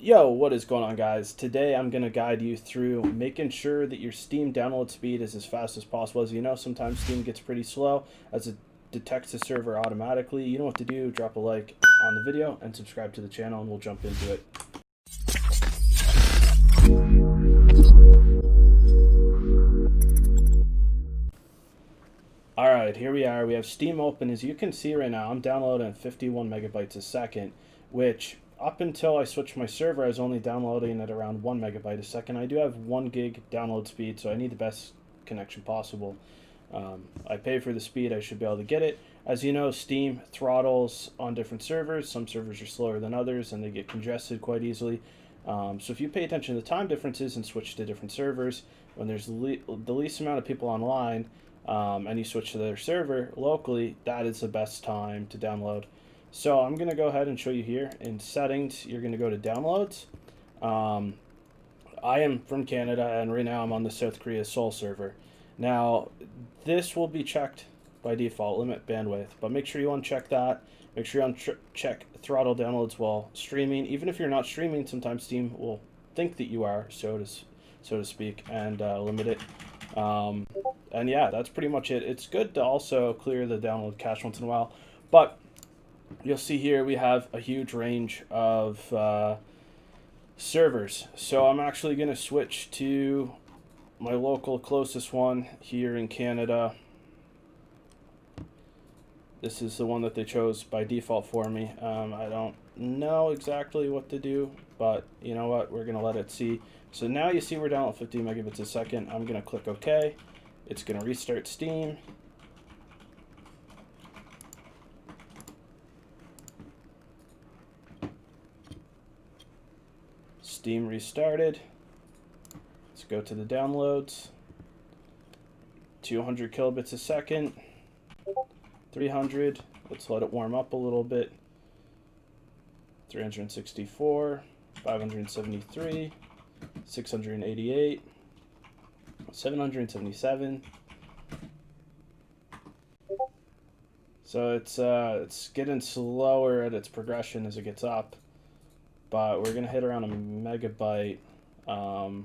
Yo, what is going on, guys? Today I'm going to guide you through making sure that your Steam download speed is as fast as possible. As you know, sometimes Steam gets pretty slow as it detects the server automatically. You know what to do. Drop a like on the video and subscribe to the channel, and we'll jump into it. Alright, here we are. We have Steam open. As you can see right now, I'm downloading 51 megabytes a second, which up until I switched my server, I was only downloading at around 1 megabyte a second. I do have 1 gig download speed, so I need the best connection possible. I pay for the speed, I should be able to get it. As you know, Steam throttles on different servers. Some servers are slower than others, and they get congested quite easily. So if you pay attention to the time differences and switch to different servers, when there's the least amount of people online, and you switch to their server locally, that is the best time to download. So I'm going to go ahead and show you here. In settings, you're going to go to downloads. I am from Canada, and right now I'm on the South Korea Seoul server. Now, this will be checked by default, limit bandwidth, but make sure you uncheck that. Make sure you uncheck throttle downloads while streaming. Even if you're not streaming, sometimes Steam will think that you are, so to speak, and limit it. And yeah, that's pretty much it. It's good to also clear the download cache once in a while, but you'll see here we have a huge range of servers. So I'm actually going to switch to my local closest one here in Canada. This is the one that they chose by default for me. I don't know exactly what to do, but you know what? We're going to let it see. So now you see we're down at 50 megabits a second. I'm going to click OK. It's going to restart Steam. Steam restarted. Let's go to the downloads. 200 kilobits a second. 300. Let's let it warm up a little bit. 364. 573. 688. 777. So it's getting slower at its progression as it gets up, but we're gonna hit around a megabyte. I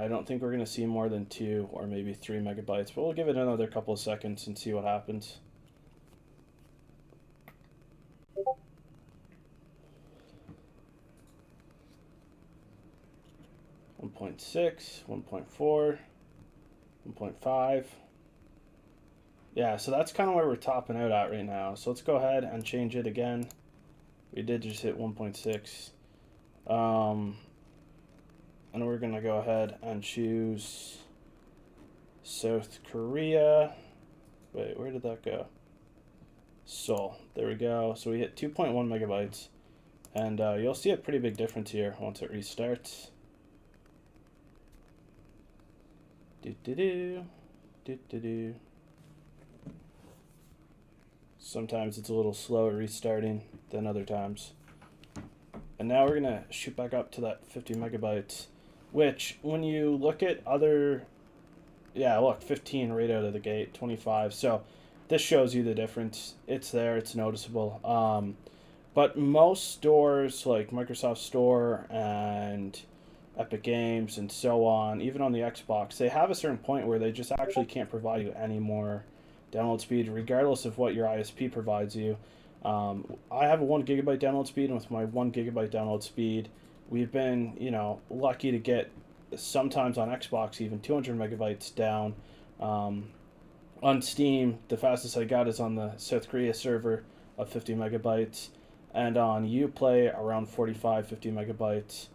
don't think we're gonna see more than 2 or maybe 3 megabytes, but we'll give it another couple of seconds and see what happens. One 1.6, 1.4, 1.5. Yeah, so that's kind of where we're topping out at right now. So let's go ahead and change it again. We did just hit 1.6. And we're going to go ahead and choose South Korea. Wait, where did that go? Seoul. There we go. So we hit 2.1 megabytes. And you'll see a pretty big difference here once it restarts. Do-do-do. Sometimes it's a little slower restarting than other times. And now we're going to shoot back up to that 50 megabytes, which when you look at other, yeah, look, 15 right out of the gate, 25. So this shows you the difference. It's there, it's noticeable. But most stores like Microsoft Store and Epic Games and so on, even on the Xbox, they have a certain point where they just actually can't provide you any more download speed, regardless of what your ISP provides you. I have a 1 gigabyte download speed, and with my 1 gigabyte download speed, we've been, lucky to get sometimes on Xbox even 200 megabytes down. On Steam, the fastest I got is on the South Korea server of 50 megabytes, and on Uplay around 45, 50 megabytes.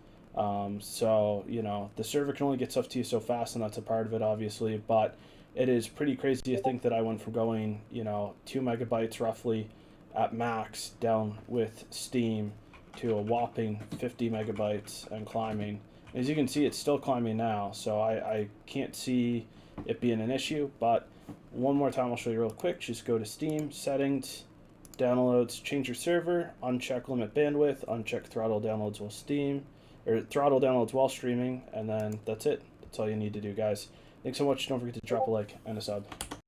So, the server can only get stuff to you so fast, and that's a part of it, obviously, but it is pretty crazy to think that I went from going, 2 megabytes roughly at max down with Steam to a whopping 50 megabytes and climbing. As you can see, it's still climbing now, so I can't see it being an issue, but one more time I'll show you real quick. Just go to Steam, settings, downloads, change your server, uncheck limit bandwidth, uncheck throttle downloads while throttle downloads while streaming, and then that's it. That's all you need to do, guys. Thanks so much. Don't forget to drop a like and a sub.